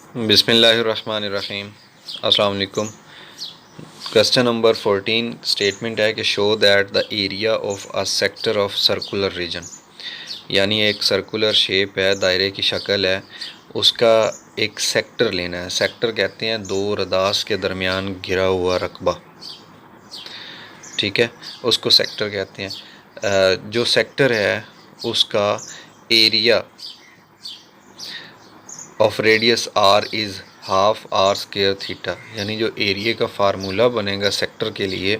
बिस्मिल्लाहिर्रहमानिर्रहीम। अस्सलाम वालेकुम। क्वेश्चन नंबर 14 स्टेटमेंट है कि show that the area of a sector of circular region, यानी एक सर्कुलर शेप है, दायरे की शक्ल है, उसका एक सेक्टर लेना है। सेक्टर कहते हैं दो रदास के दरमियान घिरा हुआ रकबा, ठीक है, उसको सेक्टर कहते हैं। जो सेक्टर है उसका area of radius r is half r square theta, यानी जो एरिया का फार्मूला बनेगा सेक्टर के लिए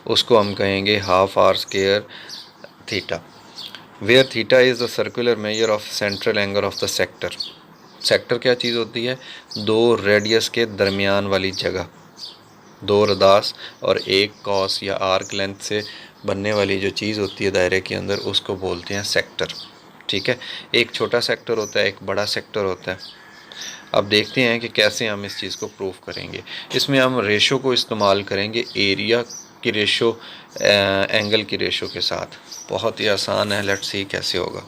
उसको हम कहेंगे half r square theta. Where theta is the circular measure of central angle of the sector. Sector क्या चीज़ होती है? दो रेडियस के दरमियान वाली जगह, दो रदास और एक कॉस या आर्क लेंथ से बनने वाली जो चीज़ होती है दायरे के अंदर, उसको बोलते हैं सेक्टर। ठीक है, एक छोटा सेक्टर होता है, एक बड़ा सेक्टर होता है। अब देखते हैं कि कैसे हम इस चीज़ को प्रूव करेंगे। इसमें हम रेशो को इस्तेमाल करेंगे, एरिया की रेशो एंगल की रेशो के साथ। बहुत ही आसान है, लेट्स सी कैसे होगा।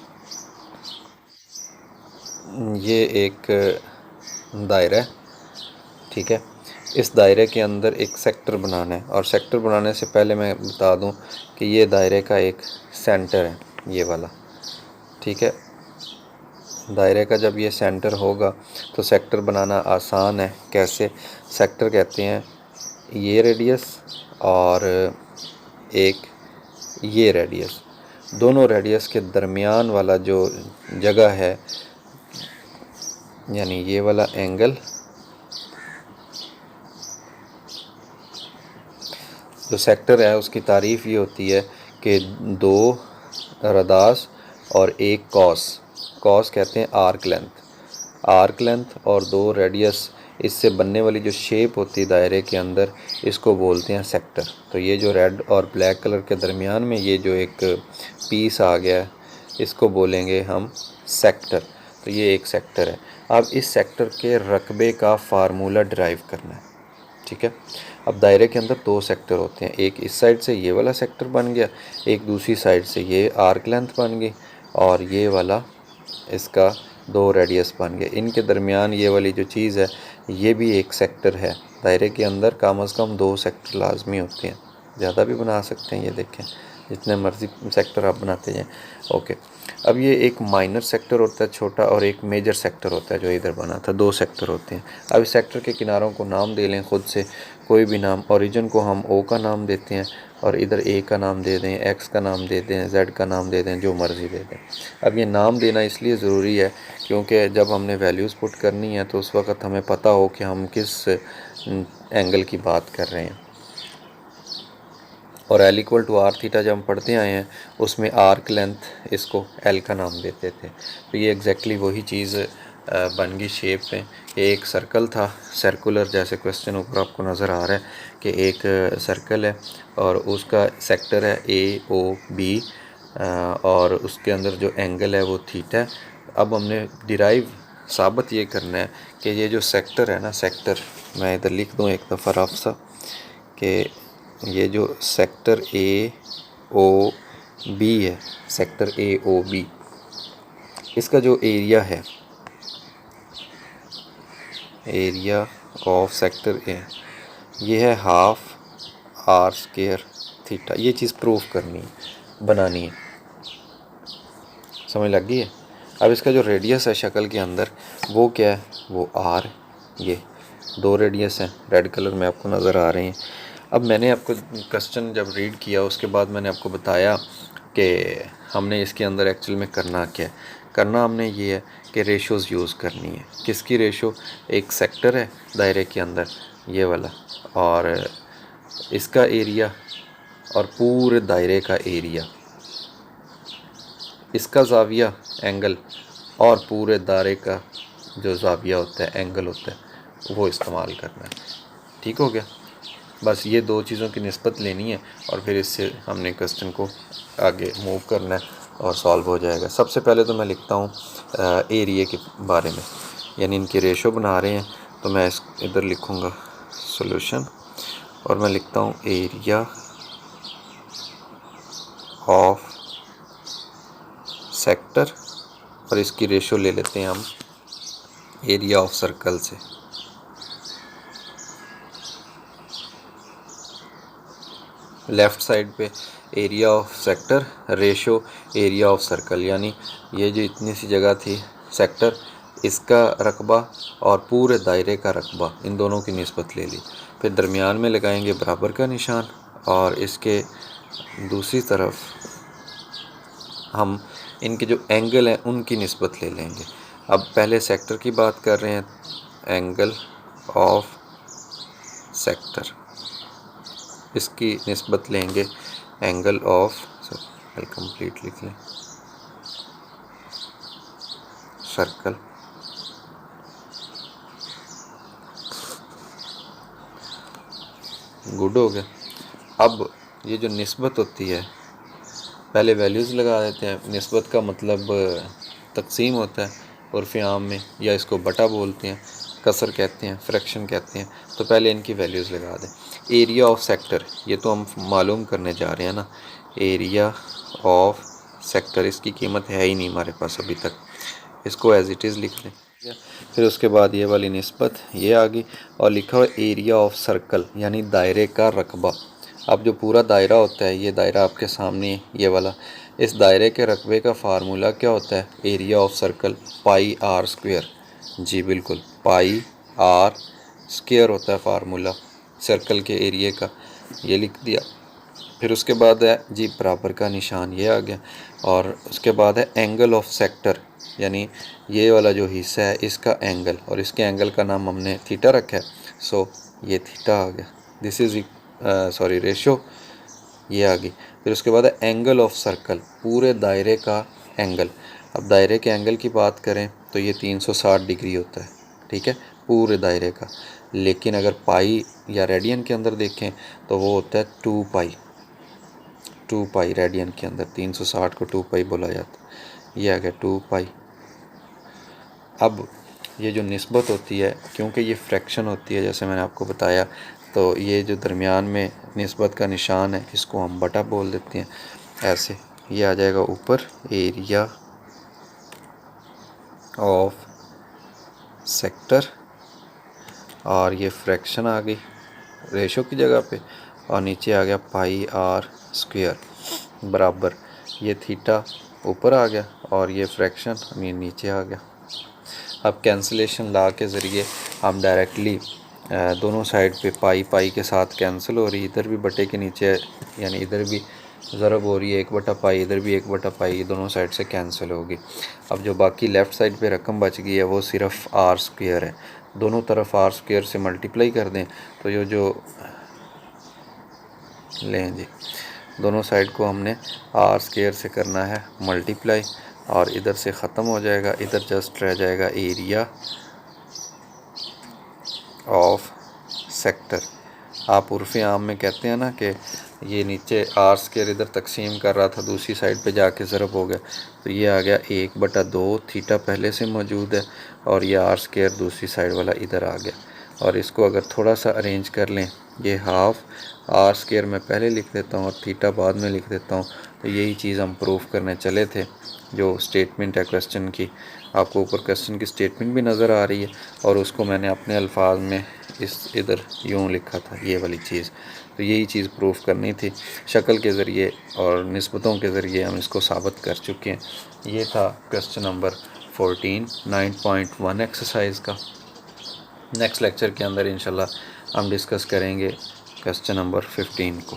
ये एक दायरा है, ठीक है। इस दायरे के अंदर एक सेक्टर बनाना है, और सेक्टर बनाने से पहले मैं बता दूं कि ये दायरे का एक सेंटर है, ये वाला, ठीक है। दायरे का जब ये सेंटर होगा तो सेक्टर बनाना आसान है। कैसे? सेक्टर कहते हैं ये रेडियस और एक ये रेडियस, दोनों रेडियस के दरमियान वाला जो जगह है, यानी ये वाला एंगल, जो सेक्टर है उसकी तारीफ़ ये होती है कि दो रदास और एक कॉस, कॉस कहते हैं आर्क लेंथ, आर्क लेंथ और दो रेडियस, इससे बनने वाली जो शेप होती है दायरे के अंदर, इसको बोलते हैं सेक्टर। तो ये जो रेड और ब्लैक कलर के दरमियान में ये जो एक पीस आ गया है, इसको बोलेंगे हम सेक्टर। तो ये एक सेक्टर है। अब इस सेक्टर के रकबे का फार्मूला डिराइव करना है, ठीक है। अब दायरे के अंदर दो सेक्टर होते हैं, एक इस साइड से ये वाला सेक्टर बन गया, एक दूसरी साइड से ये आर्क लेंथ बन गई, और ये वाला इसका दो रेडियस बन गए। इनके दरमियान ये वाली जो चीज़ है ये भी एक सेक्टर है। दायरे के अंदर कम से कम दो सेक्टर लाजमी होते हैं, ज़्यादा भी बना सकते हैं, ये देखें जितने मर्ज़ी सेक्टर आप बनाते जाएं। ओके, अब ये एक माइनर सेक्टर होता है छोटा, और एक मेजर सेक्टर होता है जो इधर बना था, दो सेक्टर होते हैं। अब इस सेक्टर के किनारों को नाम दे लें खुद से, कोई भी नाम। ओरिजिन को हम ओ का नाम देते हैं, और इधर ए का नाम दे दें, एक्स का नाम दे दें, जेड का नाम दे दें, जो मर्ज़ी दे दें। अब ये नाम देना इसलिए ज़रूरी है क्योंकि जब हमने वैल्यूज़ पुट करनी है तो उस वक़्त हमें पता हो कि हम किस एंगल की बात कर रहे हैं। और l equal to r theta जब हम पढ़ते आए हैं उसमें आर्क लेंथ इसको एल का नाम देते थे। तो ये एग्जैक्टली वही चीज़ बन गई शेप में। एक सर्कल था, सर्कुलर, जैसे क्वेश्चन ऊपर आपको नज़र आ रहा है कि एक सर्कल है और उसका सेक्टर है ए ओ बी, और उसके अंदर जो एंगल है वो थीटा है। अब हमने डिराइव साबित ये करना है कि ये जो सेक्टर है ना, सेक्टर मैं इधर लिख दूँ एक दफ़ा रफ सा, कि ये जो सेक्टर ए ओ बी है, सेक्टर ए ओ बी, इसका जो एरिया है, एरिया ऑफ सेक्टर ए, ये है हाफ आर स्क्वायर थीटा। ये चीज़ प्रूफ करनी है, बनानी है, समझ लग गई है। अब इसका जो रेडियस है शक्ल के अंदर वो क्या है? वो आर। ये दो रेडियस हैं, रेड कलर में आपको नज़र आ रहे हैं। अब मैंने आपको क्वेश्चन जब रीड किया उसके बाद मैंने आपको बताया कि हमने इसके अंदर एक्चुअल में करना क्या है। करना हमने ये है कि रेशोज़ यूज़ करनी है। किसकी रेशो? एक सेक्टर है दायरे के अंदर, ये वाला, और इसका एरिया और पूरे दायरे का एरिया, इसका ज़ाविया एंगल और पूरे दायरे का जो ज़ाविया होता है, एंगल होता है, वो इस्तेमाल करना है। ठीक हो गया? बस ये दो चीज़ों की निस्बत लेनी है और फिर इससे हमने क्वेश्चन को आगे मूव करना है और सॉल्व हो जाएगा। सबसे पहले तो मैं लिखता हूँ एरिया के बारे में, यानी इनकी रेशो बना रहे हैं तो मैं इधर लिखूँगा सॉल्यूशन, और मैं लिखता हूँ एरिया ऑफ सेक्टर, और इसकी रेशो ले लेते हैं हम एरिया ऑफ सर्कल से। लेफ़्ट साइड पे area of sector ratio area of circle, यानी ये जो इतनी सी जगह थी सेक्टर, इसका रकबा और पूरे दायरे का रकबा, इन दोनों की निस्बत ले ली। फिर दरमियान में लगाएंगे बराबर का निशान और इसके दूसरी तरफ हम इनके जो एंगल हैं उनकी निस्बत ले लेंगे। अब पहले सेक्टर की बात कर रहे हैं, एंगल ऑफ सेक्टर, इसकी निस्बत लेंगे एंगल ऑफ कंप्लीट लिख लें सर्कल। गुड हो गया। अब ये जो निस्बत होती है, पहले वैल्यूज़ लगा देते हैं। निस्बत का मतलब तकसीम होता है उर्फ़ आम में, या इसको बटा बोलते हैं, कसर कहते हैं, फ्रैक्शन कहते हैं। तो पहले इनकी वैल्यूज़ लगा दें। एरिया ऑफ सेक्टर, ये तो हम मालूम करने जा रहे हैं ना, एरिया ऑफ सेक्टर, इसकी कीमत है ही नहीं हमारे पास अभी तक, इसको एज इट इज़ लिख लें। फिर उसके बाद ये वाली निस्बत ये आ गई और लिखा हुआ एरिया ऑफ सर्कल, यानी दायरे का रकबा। अब जो पूरा दायरा होता है, ये दायरा आपके सामने ये वाला, इस दायरे के रकबे का फार्मूला क्या होता है? Area of circle pi r square. जी बिल्कुल, पाई आर स्क्वायर होता है फार्मूला सर्कल के एरिया का, ये लिख दिया। फिर उसके बाद है जी बराबर का निशान, ये आ गया। और उसके बाद है एंगल ऑफ सेक्टर, यानी ये वाला जो हिस्सा है इसका एंगल, और इसके एंगल का नाम हमने थीटा रखा है, सो ये थीटा आ गया। दिस इज़ रेशो, ये आ गई। फिर उसके बाद है एंगल ऑफ सर्कल, पूरे दायरे का एंगल। अब दायरे के एंगल की बात करें तो ये 360 डिग्री होता है, ठीक है, पूरे दायरे का। लेकिन अगर पाई या रेडियन के अंदर देखें तो वो होता है 2 पाई रेडियन के अंदर 360 को 2 पाई बोला जाता है। ये आ गया 2 पाई। अब ये जो निस्बत होती है, क्योंकि ये फ्रैक्शन होती है जैसे मैंने आपको बताया, तो ये जो दरमियान में निस्बत का निशान है इसको हम बटा बोल देते हैं ऐसे। ये आ जाएगा ऊपर एरिया ऑफ सेक्टर, और ये फ्रैक्शन आ गई रेशो की जगह पे, और नीचे आ गया पाई आर स्क्वायर बराबर, ये थीटा ऊपर आ गया और ये फ्रैक्शन ये नीचे आ गया। अब कैंसिलेशन लॉ के ज़रिए हम डायरेक्टली दोनों साइड पे पाई के साथ कैंसिल हो रही है, इधर भी बटे के नीचे, यानी इधर भी ज़रब हो रही है 1/पाई, इधर भी 1/पाई, दोनों साइड से कैंसिल होगी। अब जो बाकी लेफ़्ट साइड पे रकम बच गई है वो सिर्फ आर स्क्वायर है। दोनों तरफ आर स्क्वायर से मल्टीप्लाई कर दें तो ये जो लें जी, दोनों साइड को हमने आर स्क्वायर से करना है मल्टीप्लाई, और इधर से ख़त्म हो जाएगा, इधर जस्ट रह जाएगा एरिया ऑफ सेक्टर। आप उर्फ़ आम में कहते हैं ना कि ये नीचे आर स्क्वायर इधर तकसीम कर रहा था, दूसरी साइड पे जाके ज़रब हो गया, तो ये आ गया 1/2, थीटा पहले से मौजूद है, और ये आर स्क्वायर दूसरी साइड वाला इधर आ गया। और इसको अगर थोड़ा सा अरेंज कर लें, ये हाफ आर स्क्वायर मैं पहले लिख देता हूँ और थीटा बाद में लिख देता हूँ, तो यही चीज़ हम प्रूफ करने चले थे। जो स्टेटमेंट है क्वेश्चन की, आपको ऊपर क्वेश्चन की स्टेटमेंट भी नज़र आ रही है, और उसको मैंने अपने अल्फाज में इस इधर यूँ लिखा था, ये वाली चीज़। तो यही चीज़ प्रूफ करनी थी शक्ल के ज़रिए और निस्बतों के ज़रिए, हम इसको साबित कर चुके हैं। ये था क्वेश्चन नंबर 14 9.1 एक्सरसाइज का। नेक्स्ट लेक्चर के अंदर इंशाल्लाह हम डिस्कस करेंगे क्वेश्चन नंबर 15 को।